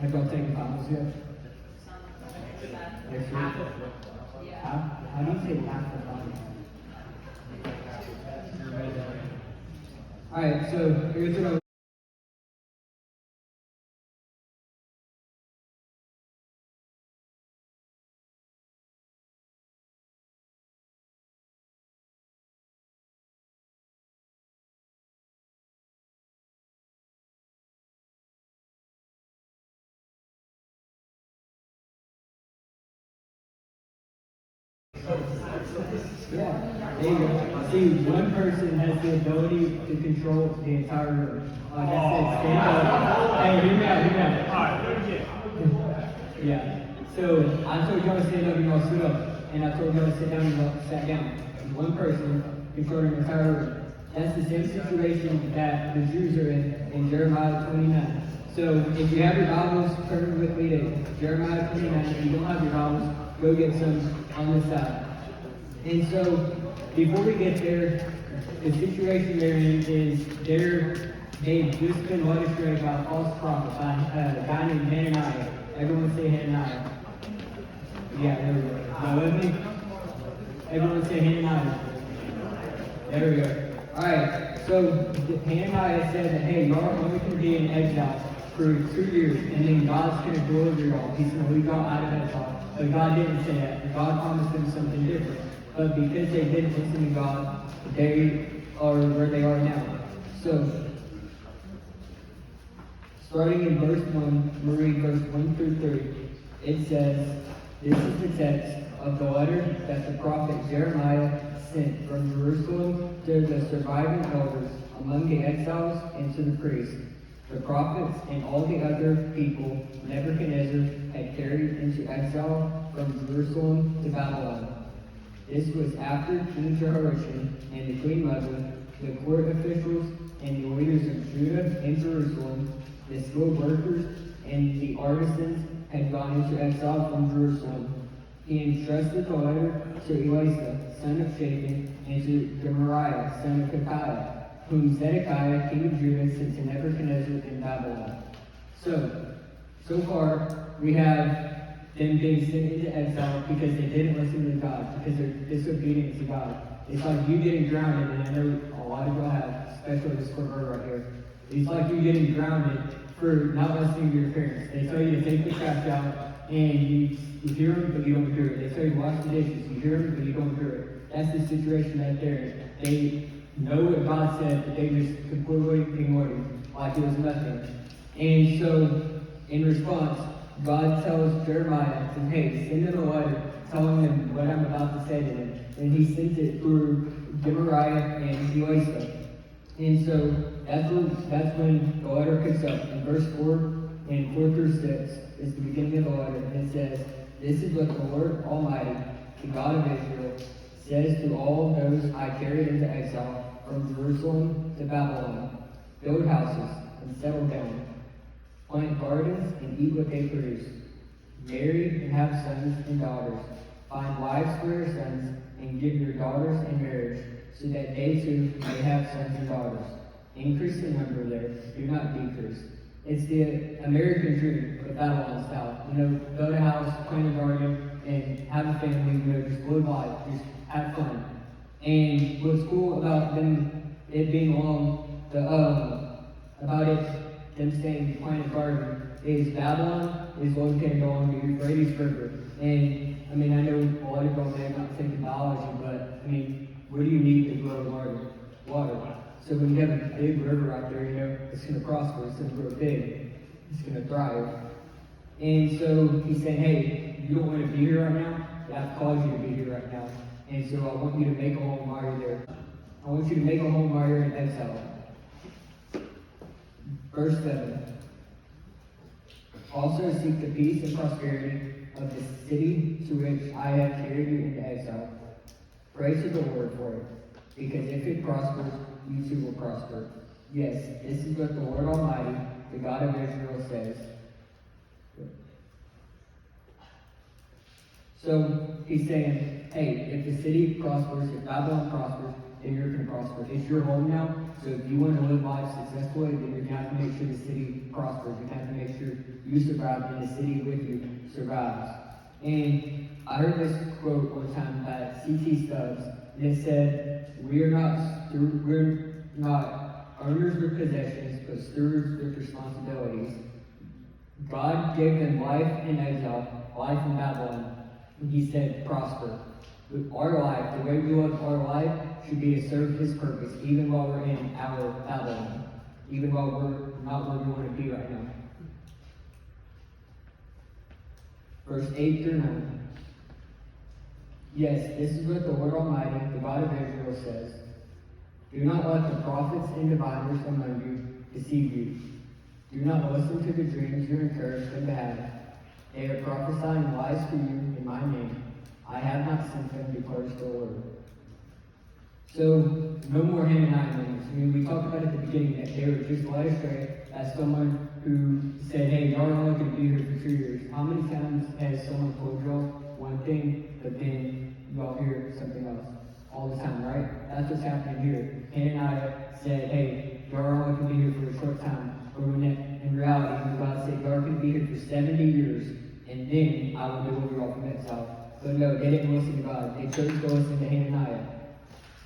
Have y'all taken Bibles yet? Yes, sir. How do you say half the Bible? Alright, so here's what Yeah, there you go. See, one person has the ability to control the entire room. Like I said, stand up. Hey, hear me out, hear me out. Alright, do it again. Yeah. So I told y'all to stand up and y'all stood up. And I told y'all to sit down and y'all sat down. One person controlling the entire room. That's the same situation that the Jews are in Jeremiah 29. So if you have your Bibles, turn with me to Jeremiah 29. If you don't have your Bibles, go get some on the side. And so, before we get there, the situation they're in is they've just been led astray by a false prophet, by a guy named Hananiah. Everyone say Hananiah. Yeah, there we go. Now with me? Everyone say Hananiah. There we go. Alright, so Hananiah said that, hey, y'all only can be in exile for 2 years, and then God's going to deliver y'all. He's going to lead y'all out of exile. But God didn't say that. God promised them something different. But because they didn't listen to God, they are where they are now. So, starting in verse 1, we'll read verse 1 through 3. It says, this is the text of the letter that the prophet Jeremiah sent from Jerusalem to the surviving elders among the exiles and to the priests, the prophets, and all the other people Nebuchadnezzar had carried into exile from Jerusalem to Babylon. This was after King Jehoiachin and the Queen Mother, the court officials, and the leaders of Judah and Jerusalem, the skilled workers, and the artisans had gone into exile from Jerusalem. He entrusted the letter to Elisha, son of Shaphan, and to Gemariah, son of Hilkiah, whom Zedekiah, king of Judah, sent to Nebuchadnezzar in Babylon. So far, we have them being sent into exile because they didn't listen to God, because they're disobedient to God. It's like you getting drowned, and I know a lot of y'all have, especially this pervert right here. It's like you getting drowned for not listening to your parents. They tell you to take the trash out, and you hear them, but you don't do it. They tell you to wash the dishes, you hear them, but you don't do it. That's the situation right there. They know what God said, but they just completely ignored it, like it was nothing. And so, in response, God tells Jeremiah, says, hey, send them a letter telling them what I'm about to say to them. And he sent it through Gemariah and Elisha. And so that's when the letter picks up. In verse 4 and 4 through 6 is the beginning of the letter. And it says, this is what the Lord Almighty, the God of Israel, says to all those I carried into exile from Jerusalem to Babylon. Build houses and settle down. Plant gardens and eat what they produce. Marry and have sons and daughters. Find wives for your sons and give your daughters in marriage, so that they too may have sons and daughters. Increase the number there, do not decrease. It's the American dream of Babylon style. Build a house, plant a garden, and have a family, just live life, just have fun. And what's cool about it being long, them saying plant a garden, is Babylon is located along the Euphrates River. And I know a lot of y'all may have not taken biology, but what do you need to grow a garden? Water. So when you have a big river out there, it's going to prosper, it's going to grow big, it's going to thrive. And so he's saying, hey, you don't want to be here right now? I've called you to be here right now. And so I want you to make a home while you're there. I want you to make a home while you're in exile. Verse 7. Also seek the peace and prosperity of the city to which I have carried you into exile. Pray to the Lord for it, because if it prospers, you too will prosper. Yes, this is what the Lord Almighty, the God of Israel, says. So he's saying, hey, if the city prospers, if Babylon prospers, then you're going to prosper. It's your home now, so if you want to live life successfully, then you're going to have to make sure the city prospers. You're going to have to make sure you survive and the city with you survives. And I heard this quote one time by C.T. Stubbs, and it said, we're not owners of possessions, but stewards with responsibilities. God gave them life in exile, life in Babylon, and he said, prosper. With our life, the way we live our life should be to serve his purpose, even while we're in our Babylon, even while we're not where we want to be right now. Verse 8 through 9. Yes, this is what the Lord Almighty, the God of Israel, says. Do not let the prophets and diviners among you deceive you. Do not listen to the dreams you encourage them to have. They are prophesying lies for you in my name. I have not sent them, declares the Lord. So, no more Hananiah moments. I mean, we talked about at the beginning that they were just led astray as someone who said, hey, y'all are only going to be here for 2 years. How many times has someone told y'all one thing, but then y'all hear something else? All the time, right? That's what's happening here. Hananiah said, hey, y'all are only going to be here for a short time. But when in reality, God said, y'all are going to be here for 70 years, and then I will deliver y'all from exile. But no, they didn't listen to God. They chose to listen to Hananiah.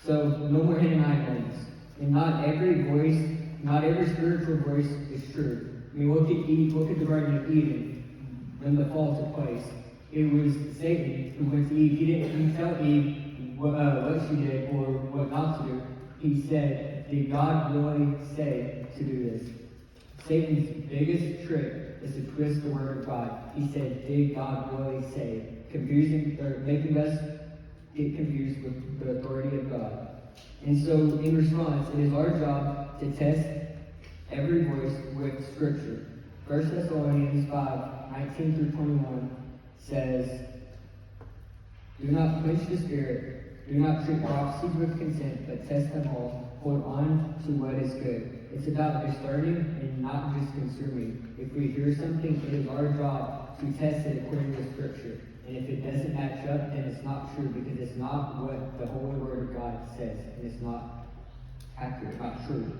So, no more Hananiah moments. And not every voice, not every spiritual voice is true. I mean, look at Eve, look at the Garden of Eden when the fall took place. It was Satan who went to Eve. He didn't tell Eve what she did or what not to do. He said, did God really say to do this? Satan's biggest trick is to twist the word of God. He said, did God really say? Confusing, or making us get confused with the authority of God. And so, in response, it is our job to test every voice with Scripture. 1 Thessalonians 5:19 through 21 says, do not quench the spirit, do not treat prophecies with contempt, but test them all. Hold on to what is good. It's about discerning and not just consuming. If we hear something, it is our job to test it according to Scripture. And if it doesn't match up, then it's not true, because it's not what the Holy Word of God says. And it's not accurate, not true.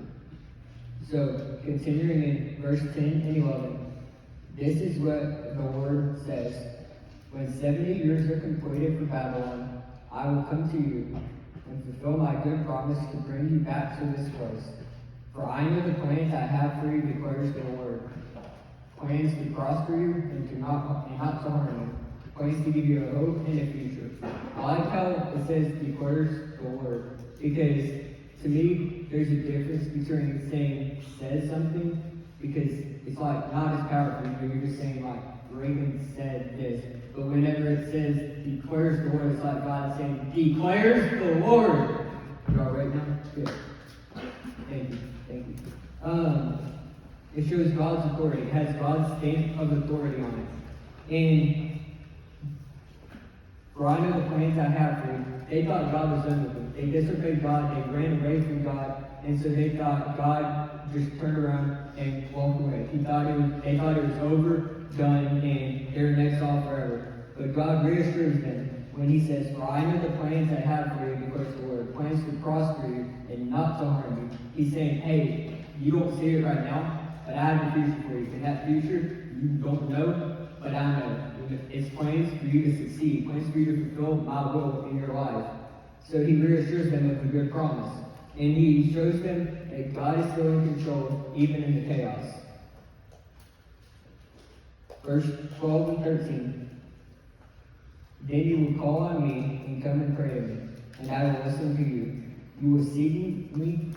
So, continuing in verse 10 and 11, this is what the Lord says. When 70 years are completed for Babylon, I will come to you and fulfill my good promise to bring you back to this place. For I know the plans I have for you, declares the Lord. Plans to prosper you and not to harm you. Plans to give you a hope and a future. I like how it says, declares the Lord. Because to me, there's a difference between saying says something, because it's like not as powerful. You're just saying like Reagan said this. But whenever it says declares the Lord, it's like God saying declares the Lord. You all right now? Good. Thank you. It shows God's authority. It has God's stamp of authority on it. And for I know the plans I have for you. They thought God was done with them. They disobeyed God. They ran away from God. And so they thought God just turned around and walked away. They thought it was over, done, and they're in exile forever. But God reassures them when he says, for I know the plans I have for you, declares the Lord. Plans to prosper you and not to harm you. He's saying, hey, you don't see it right now, but I have a future for you. And that future, you don't know, but I know. It's plans for you to succeed, plans for you to fulfill my will in your life. So he reassures them of the good promise. And he shows them that God is still in control, even in the chaos. Verse 12 and 13. Then you will call on me and come and pray to me, and I will listen to you. You will seek me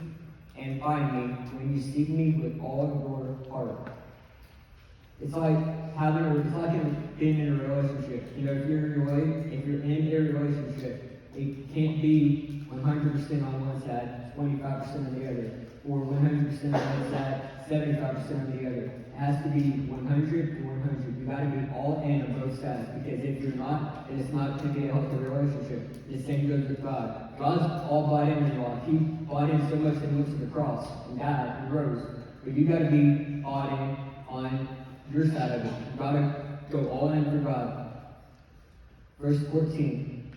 and find me when you seek me with all your heart. It's like being in a relationship. You know, if you're in a relationship, it can't be 100% on one side, 25% on the other, or 100% on one side, 75% on the other. It has to be 100 and 100. You got to be all in on both sides, because if you're not, then it's not going to be a healthy relationship. The same goes with God. God's all bought in your life. He bought in so much that he went to the cross and died and rose. But you got to be bought in on your side of it. You got to go all in for God. Verse 14.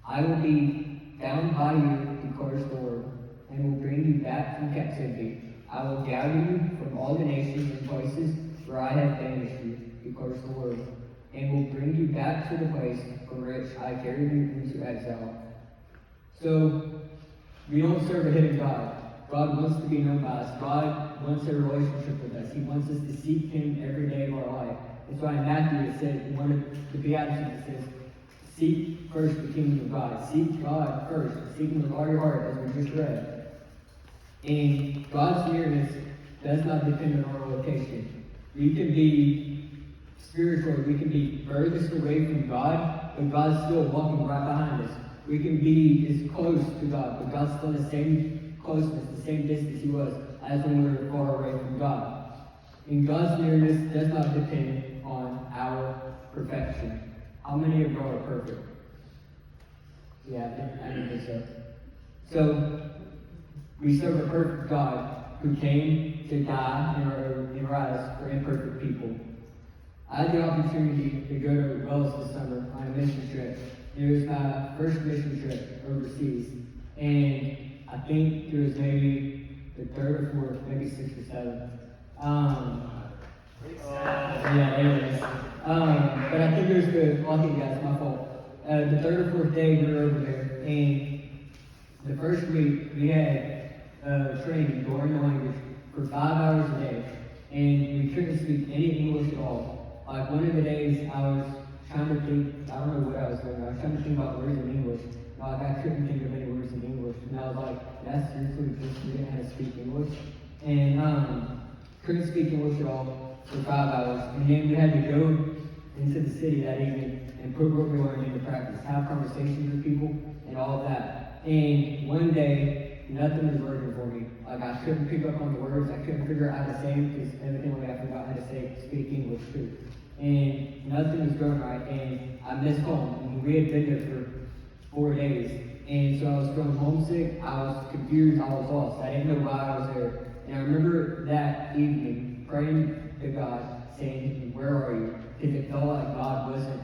I will be down by you, declares the Lord, and will bring you back from captivity. I will gather you from all the nations and places where I have banished you, declares the Lord, and will bring you back to the place from which I carried you into exile. So, we don't serve a hidden God. God wants to be known by us. God wants a relationship with us. He wants us to seek Him every day of our life. That's why in Matthew it says, in one of the Beatitudes, it says, seek first the kingdom of God. Seek God first. Seek Him with all your heart, as we just read. And God's nearness does not depend on our location. We can be spiritual, we can be furthest away from God, but God's still walking right behind us. We can be as close to God, but God's still the same closeness, the same distance He was as when we were far away from God. And God's nearness does not depend on our perfection. How many of y'all are perfect? Yeah, I think so. So, we serve a perfect God who came to die and rise for imperfect people. I had the opportunity to go to Wales this summer on a mission trip. It was my first mission trip overseas. And I think it was maybe the third or fourth, maybe sixth or seventh. Yeah, anyways. But I think it was the lucky guys, my fault. The third or fourth day we were over there, and the first week we had training during the language for 5 hours a day, and we couldn't speak any English at all. Like one of the days I was trying to think, I don't know what I was doing, I was trying to think about words in English. Like I couldn't think of any words in English, and I was like, that's seriously just we didn't have to speak English. And couldn't speak English at all for 5 hours, and then we had to go into the city that evening and put what we learned into practice, have conversations with people, and all of that. And one day, nothing was working for me. Like I couldn't pick up on the words, I couldn't figure out how to say them, because evidently I forgot how to speak English too. And nothing was going right, and I missed home. And we had been there for 4 days. And so I was feeling homesick, I was confused, I was lost. I didn't know why I was there. And I remember that evening praying to God, saying, where are you? Because it felt like God wasn't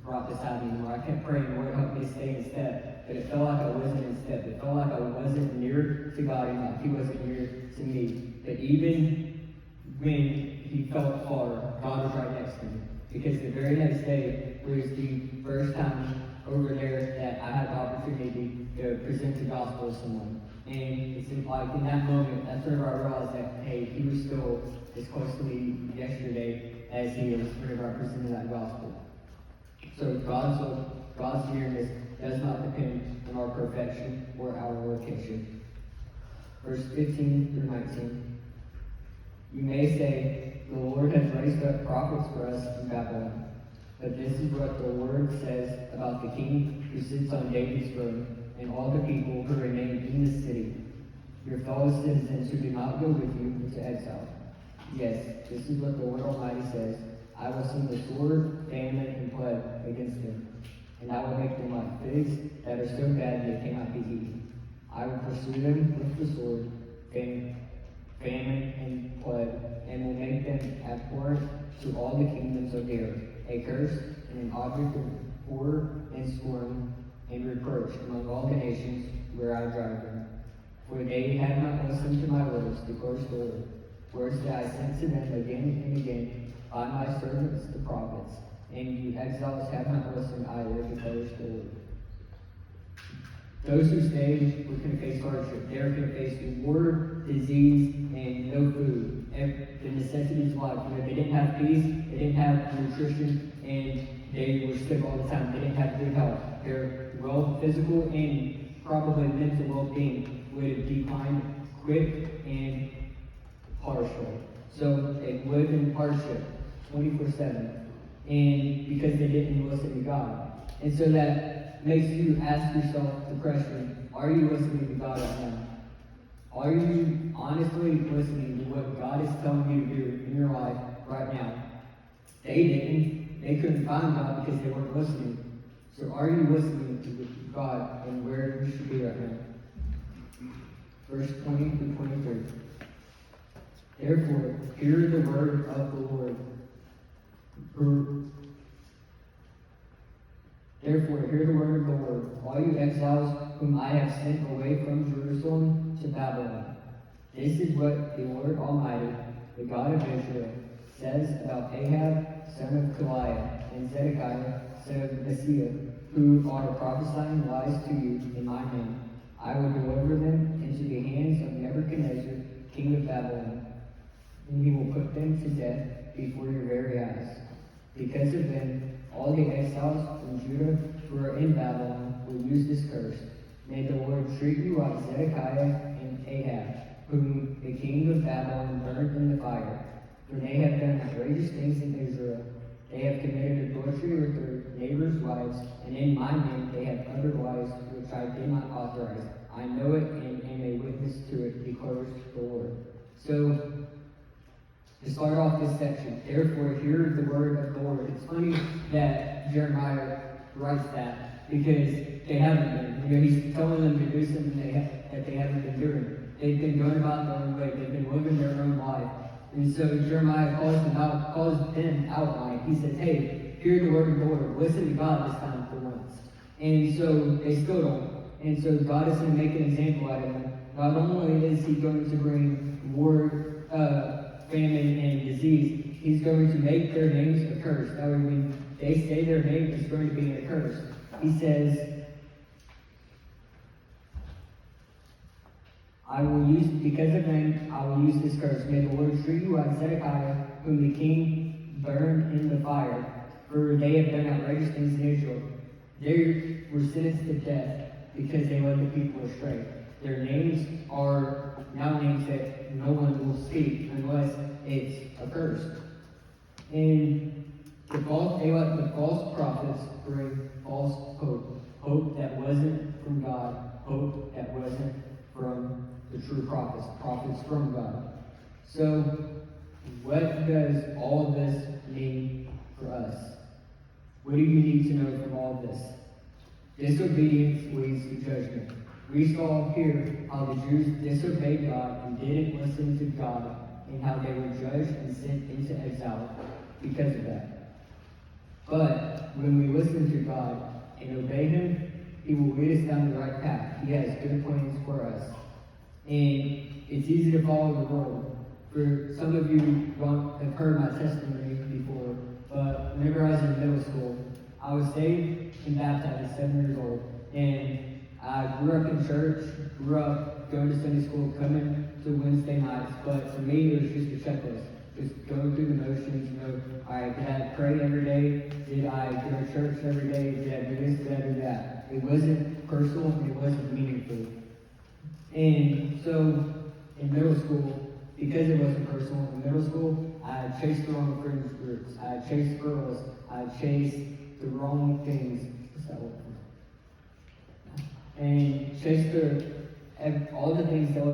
right beside me anymore. I kept praying, Lord, help me stay in step. But it felt like I wasn't in step. It felt like I wasn't near to God enough. He wasn't near to me. But even when He felt far, God was right next to me. Because the very next day was the first time over there that I had the opportunity to present the gospel to someone. And it seemed like in that moment, that's whenever I realized that, hey, He was still as close to me yesterday as He is whenever I presented that gospel. So God's nearness does not depend on our perfection or our location. Verse 15 through 19. You may say, the Lord has raised up prophets for us in Babylon. But this is what the Lord says about the king who sits on David's throne and all the people who remain in the city, your fellow citizens who do not go with you into exile. Yes, this is what the Lord Almighty says. I will send the sword, famine, and plague against them, and I will make them like figs that are so bad they cannot be eaten. I will pursue them with the sword, famine, and plague, and will make them abhorrent to all the kingdoms of the earth, a curse and an object of horror and scorn and reproach among all the nations where I drive them. For they have not listened to my words, declares the Lord, words that I sent to them again and again by my servants the prophets, and you exiles have not listened either, declares the Lord. Those who stayed were going to face hardship. They were going to face war, disease, and no food. The necessities of life. They didn't have peace, they didn't have nutrition, and they were sick all the time. They didn't have good health. Their physical and probably mental well-being would have declined quick and harshly. So they lived in hardship 24/7, and because they didn't listen to God. And so that makes you ask yourself the question, are you listening to God right now? Are you honestly listening to what God is telling you to do in your life right now? They didn't. They couldn't find God because they weren't listening. So are you listening to God and where you should be right now? Verse 20 through 23. Therefore, hear the word of the Lord. Therefore, hear the word of the Lord, all you exiles whom I have sent away from Jerusalem to Babylon. This is what the Lord Almighty, the God of Israel, says about Ahab, son of Kaliah, and Zedekiah, son of Messiah, who are prophesying lies to you in my name. I will deliver them into the hands of Nebuchadnezzar, king of Babylon, and he will put them to death before your very eyes. Because of them, all the exiles from Judah who are in Babylon will use this curse. May the Lord treat you like Zedekiah and Ahab, whom the king of Babylon burned in the fire. For they have done outrageous things in Israel. They have committed adultery with their neighbors' wives, and in my name they have uttered lies which I did not authorize. I know it and am a witness to it, declares the Lord. So, to start off this section, therefore hear the word of the Lord. It's funny that Jeremiah writes that because they haven't been. He's telling them to do something that they haven't been doing. They've been going about their own way. They've been living their own life. And so Jeremiah calls them out on it. He says, hey, hear the word of the Lord. Listen to God this time for once. And so they still don't. And so God is going to make an example out of them. Not only is he going to bring war, famine, and disease, he's going to make their names a curse. That way when they say their name, it's going to be a curse. He says, because of them, I will use this curse. May the Lord treat you like Zedekiah, whom the king burned in the fire, for they have done outrageous things in Israel. They were sentenced to death because they led the people astray. Their names are now names that no one will speak unless it's a curse. And they let the false prophets bring false hope. Hope that wasn't from God. Hope that wasn't from the true prophets from God. So, what does all of this mean for us? What do you need to know from all of this? Disobedience leads to judgment. We saw here how the Jews disobeyed God and didn't listen to God, and how they were judged and sent into exile because of that. But when we listen to God and obey Him, He will lead us down the right path. He has good plans for us. And it's easy to follow the world. For some of you have heard my testimony before, but whenever I was in middle school, I was saved and baptized at 7 years old. And I grew up in church, grew up going to Sunday school, coming to Wednesday nights. But for me, it was just a checklist. Just going through the motions, all right, did I pray every day? Did I go to church every day? Did I do this? Did I do that? It wasn't personal, and it wasn't meaningful. And so, in middle school, because it wasn't personal, in middle school, I chased the wrong friends groups. I chased girls. I chased the wrong things. What's that word? And chased all the things that